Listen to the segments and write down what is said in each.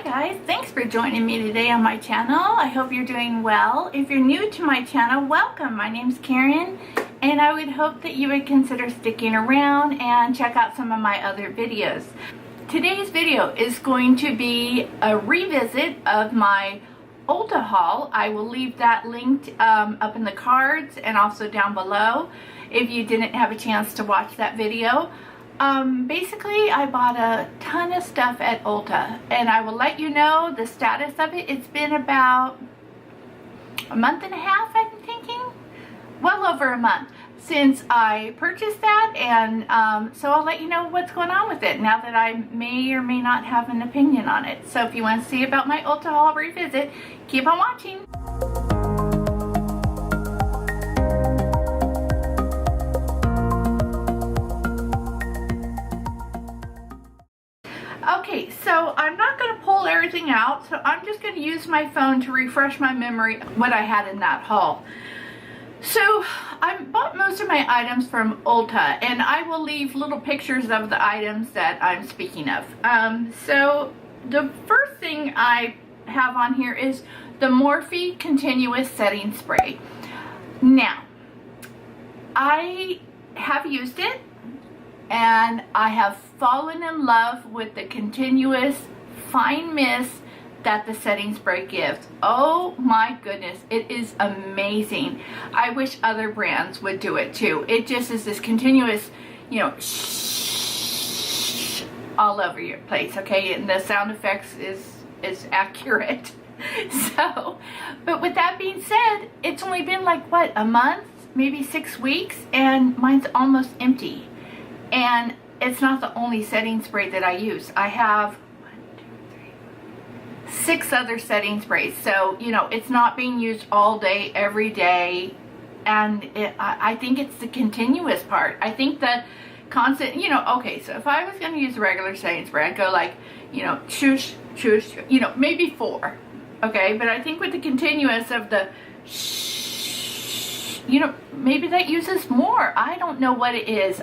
guys, thanks for joining me today on my channel. I hope you're doing well. If you're new to my channel, welcome. My name's Karen and I would hope that you would consider sticking around and check out some of my other videos. Today's video is going to be a revisit of my Ulta haul. I will leave that linked up in the cards and also down below if you didn't have a chance to watch that video. Basically I bought a ton of stuff at Ulta and I will let you know the status of it. It's been about a month and a half, I'm thinking, well over a month since I purchased that, and so I'll let you know what's going on with it now that I may or may not have an opinion on it. So if you want to see about my Ulta haul revisit, keep on watching. Okay, so I'm not going to pull everything out, so I'm just going to use my phone to refresh my memory what I had in that haul. So I bought most of my items from Ulta, and I will leave little pictures of the items that I'm speaking of. So the first thing I have on here is the Morphe Continuous Setting Spray. Now, I have used it and I have fallen in love with the continuous fine mist that the setting spray gives. Oh my goodness, it is amazing. I wish other brands would do it too. It just is this continuous, you know, shh, all over your place, okay? And the sound effects is accurate. So, but with that being said, it's only been like, what, a month? Maybe 6 weeks, and mine's almost empty. And it's not the only setting spray that I use. I have 6 other setting sprays, so you know it's not being used all day every day, and I think it's the continuous part. I think the constant, you know, okay, so if I was going to use a regular setting spray, I'd go like, you know, shoosh, shoosh, you know, maybe 4, okay, but I think with the continuous of the shh, you know, maybe that uses more. I don't know what it is.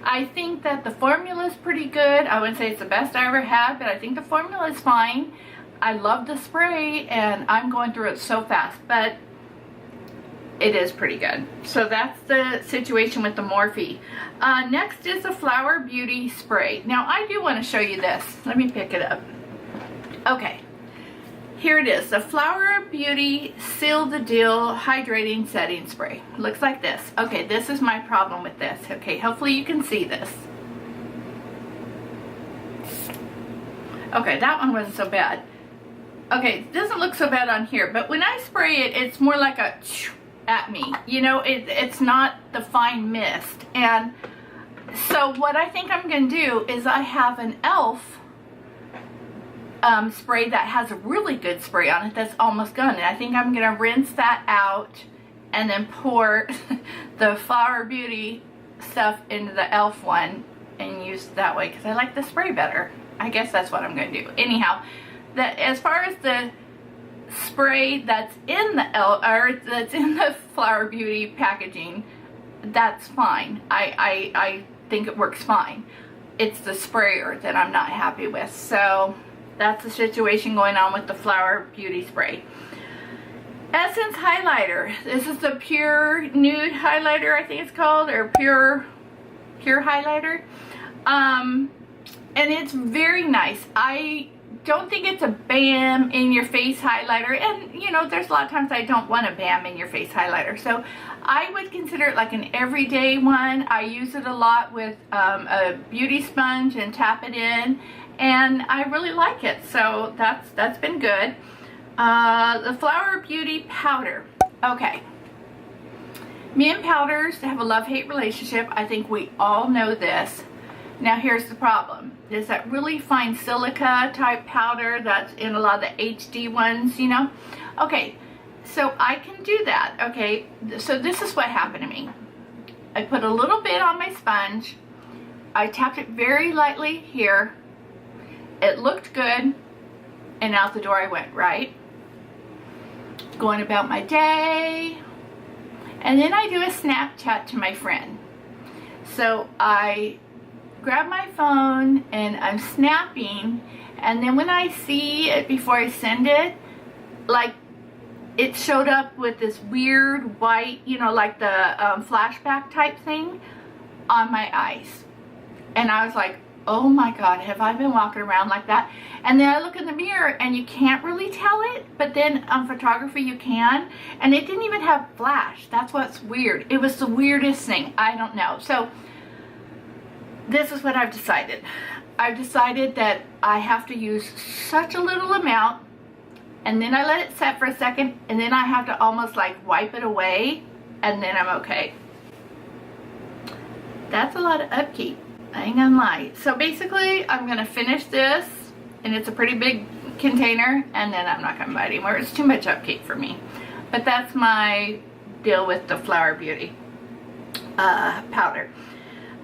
I think that the formula is pretty good. I wouldn't say it's the best I ever had, but I think the formula is fine. I love the spray and I'm going through it so fast, but it is pretty good. So that's the situation with the Morphe. Next is the Flower Beauty spray. Now I do want to show you this. Let me pick it up. Okay, here it is, the Flower Beauty Seal the Deal Hydrating Setting Spray. Looks like this. Okay, this is my problem with this. Okay, hopefully you can see this. Okay, that one wasn't so bad. Okay, it doesn't look so bad on here, but when I spray it, it's more like a at me. You know, it's not the fine mist. And so what I think I'm going to do is I have an e.l.f. Spray that has a really good spray on it that's almost gone. And I think I'm going to rinse that out and then pour the Flower Beauty stuff into the e.l.f. one and use it that way because I like the spray better. I guess that's what I'm going to do. Anyhow, as far as the spray that's in the Flower Beauty packaging, that's fine. I think it works fine. It's the sprayer that I'm not happy with. So that's the situation going on with the Flower Beauty spray. Essence highlighter. This is the Pure Nude highlighter, I think it's called, or Pure highlighter. And it's very nice. I don't think it's a bam in your face highlighter, and you know there's a lot of times I don't want a bam in your face highlighter, so I would consider it like an everyday one. I use it a lot with a beauty sponge and tap it in, and I really like it, so that's been good. The Flower Beauty powder. Okay, me and powders have a love-hate relationship. I think we all know this. Now here's the problem. There's that really fine silica type powder that's in a lot of the HD ones, you know. Okay, so I can do that, okay. So this is what happened to me. I put a little bit on my sponge. I tapped it very lightly here. It looked good, and out the door I went, right? Going about my day. And then I do a Snapchat to my friend. So I grab my phone and I'm snapping and then when I see it before I send it, like it showed up with this weird white, you know, like the flashback type thing on my eyes. And I was like, oh my God, have I been walking around like that? And then I look in the mirror and you can't really tell it, but then on photography you can. And it didn't even have flash. That's what's weird. It was the weirdest thing. I don't know. So this is what I've decided. I've decided that I have to use such a little amount, and then I let it set for a second, and then I have to almost like wipe it away, and then I'm okay. That's a lot of upkeep, I ain't gonna lie. So basically I'm gonna finish this, and it's a pretty big container, and then I'm not gonna buy it anymore. It's too much upkeep for me. But that's my deal with the Flower Beauty powder.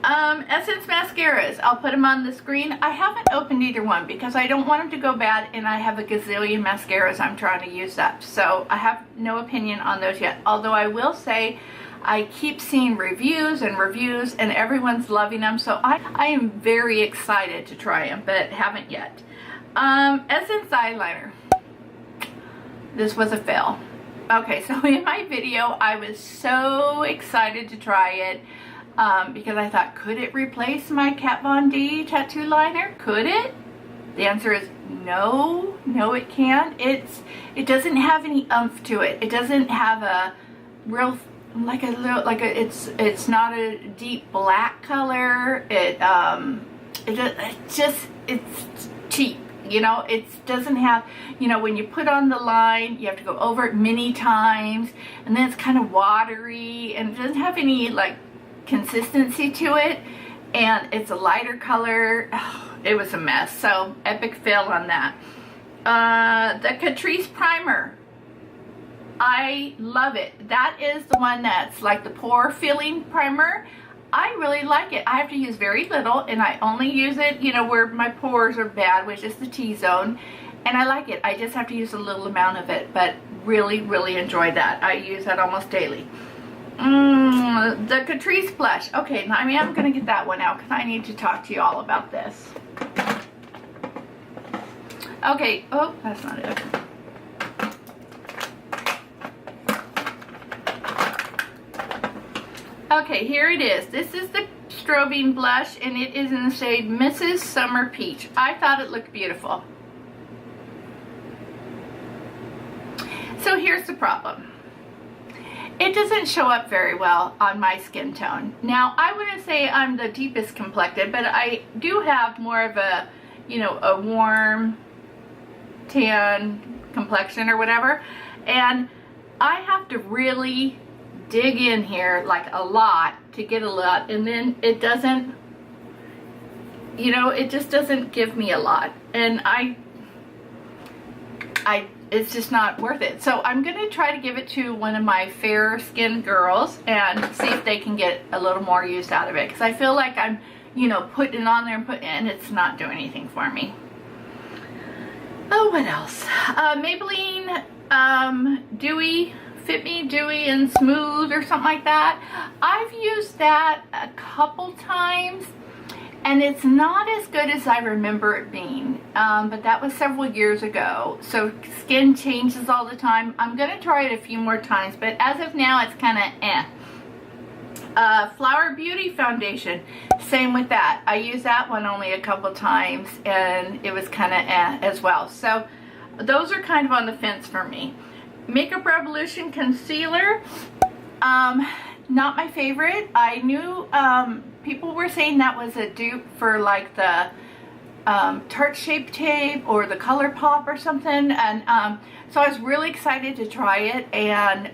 Essence mascaras, I'll put them on the screen. I haven't opened either one because I don't want them to go bad, and I have a gazillion mascaras I'm trying to use up. So I have no opinion on those yet. Although I will say I keep seeing reviews and everyone's loving them. So I am very excited to try them, but haven't yet. Essence eyeliner. This was a fail. Okay, so in my video I was so excited to try it. Because I thought, could it replace my Kat Von D tattoo liner? Could it? The answer is no. No, it can't. It doesn't have any oomph to it. It doesn't have a real, it's not a deep black color. It's cheap. You know, it doesn't have, you know, when you put on the line, you have to go over it many times, and then it's kind of watery, and it doesn't have any like consistency to it, and it's a lighter color. Oh, it was a mess. So epic fail on that. The Catrice primer, I love it. That is the one that's like the pore filling primer. I really like it. I have to use very little, and I only use it, you know, where my pores are bad, which is the T-zone, and I like it. I just have to use a little amount of it, but really enjoy that. I use that almost daily. The Catrice blush. Okay, I mean, I'm gonna get that one out because I need to talk to you all about this. Okay, oh, that's not it. Okay, here it is. This is the Strobe blush, and it is in the shade Mrs. Summer Peach. I thought it looked beautiful. So here's the problem. It doesn't show up very well on my skin tone. Now, I wouldn't say I'm the deepest complected, but I do have more of a, you know, a warm tan complexion or whatever. And I have to really dig in here like a lot to get a lot. And then it doesn't, you know, it just doesn't give me a lot. And it's just not worth it. So I'm going to try to give it to one of my fair skinned girls and see if they can get a little more use out of it. Because I feel like I'm, you know, putting it on there and it's not doing anything for me. Oh, what else? Maybelline Dewy, Fit Me Dewy and Smooth or something like that. I've used that a couple times, and it's not as good as I remember it being, but that was several years ago. So skin changes all the time. I'm going to try it a few more times, but as of now, it's kind of eh. Flower Beauty foundation, same with that. I used that one only a couple times, and it was kind of eh as well. So those are kind of on the fence for me. Makeup Revolution concealer, not my favorite. I knew people were saying that was a dupe for like the Tarte Shape Tape or the Color Pop or something, and so I was really excited to try it, and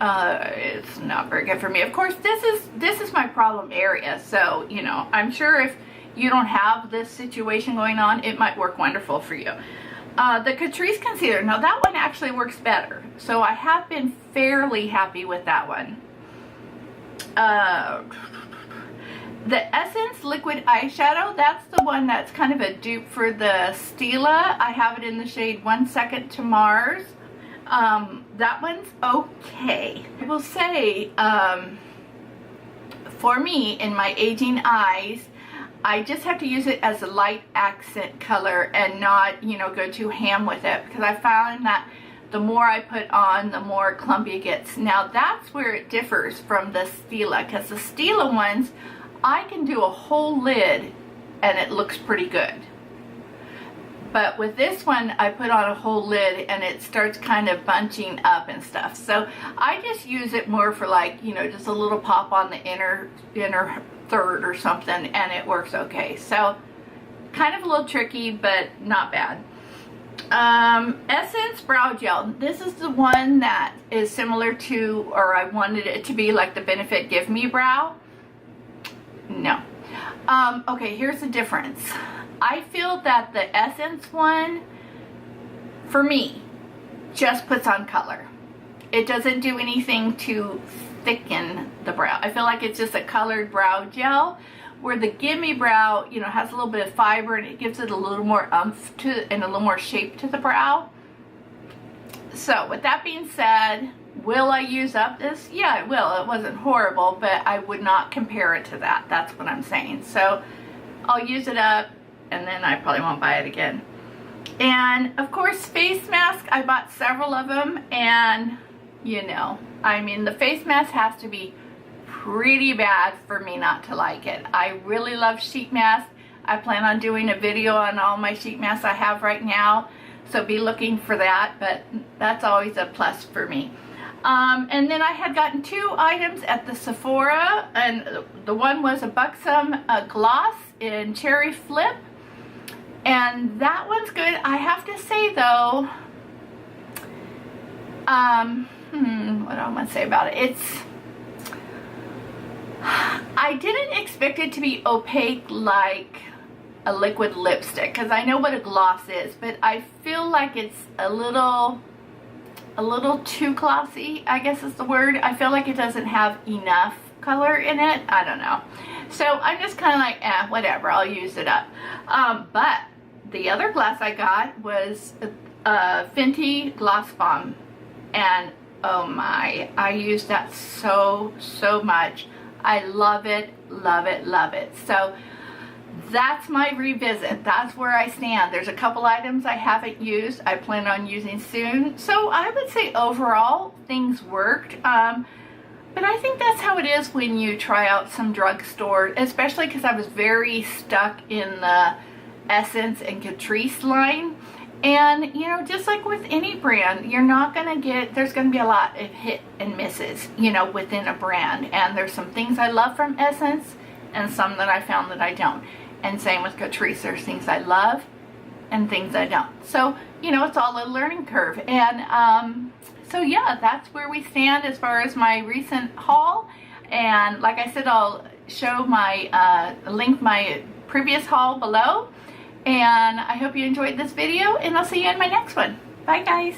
it's not very good for me. Of course, this is my problem area, so you know, I'm sure if you don't have this situation going on, it might work wonderful for you. The Catrice concealer, now that one actually works better, so I have been fairly happy with that one. The Essence liquid eyeshadow, that's the one that's kind of a dupe for the Stila. I have it in the shade 1 Second to Mars. That one's okay. I will say, for me, in my aging eyes, I just have to use it as a light accent color and not, you know, go too ham with it, because I found that the more I put on, the more clumpy it gets. Now that's where it differs from the Stila, because the Stila ones, I can do a whole lid and it looks pretty good. But with this one, I put on a whole lid and it starts kind of bunching up and stuff. So I just use it more for, like, you know, just a little pop on the inner third or something, and it works okay. So kind of a little tricky, but not bad. Essence Brow Gel. This is the one that is similar to, or I wanted it to be like the Benefit Give Me Brow. No. Okay, here's the difference. I feel that the Essence one, for me, just puts on color. It doesn't do anything to thicken the brow. I feel like it's just a colored brow gel, where the Gimme Brow, you know, has a little bit of fiber and it gives it a little more oomph to and a little more shape to the brow. So with that being said, will I use up this? Yeah, I will. It wasn't horrible, but I would not compare it to that. That's what I'm saying. So I'll use it up and then I probably won't buy it again. And of course, face mask. I bought several of them, and you know, I mean, the face mask has to be pretty bad for me not to like it. I really love sheet masks. I plan on doing a video on all my sheet masks I have right now, so be looking for that, but that's always a plus for me. And then I had gotten 2 items at the Sephora, and the one was a Buxom gloss in Cherry Flip, and that one's good. I have to say though, what do I want to say about it? I didn't expect it to be opaque like a liquid lipstick, because I know what a gloss is, but I feel like it's a little too glossy, I guess is the word. I feel like it doesn't have enough color in it. I don't know. So I'm just kind of like, whatever, I'll use it up. But the other gloss I got was Fenty Gloss Bomb, and oh my, I use that so much. I love it, love it, love it. So that's my revisit. That's where I stand. There's a couple items I haven't used, I plan on using soon. So I would say overall things worked. But I think that's how it is when you try out some drugstore, especially because I was very stuck in the Essence and Catrice line. And, you know, just like with any brand, you're not going to get, there's going to be a lot of hit and misses, you know, within a brand. And there's some things I love from Essence and some that I found that I don't. And same with Catrice. There's things I love and things I don't. So, you know, it's all a learning curve. And so, yeah, that's where we stand as far as my recent haul. And like I said, I'll show my, link my previous haul below. And I hope you enjoyed this video, and I'll see you in my next one. Bye, guys.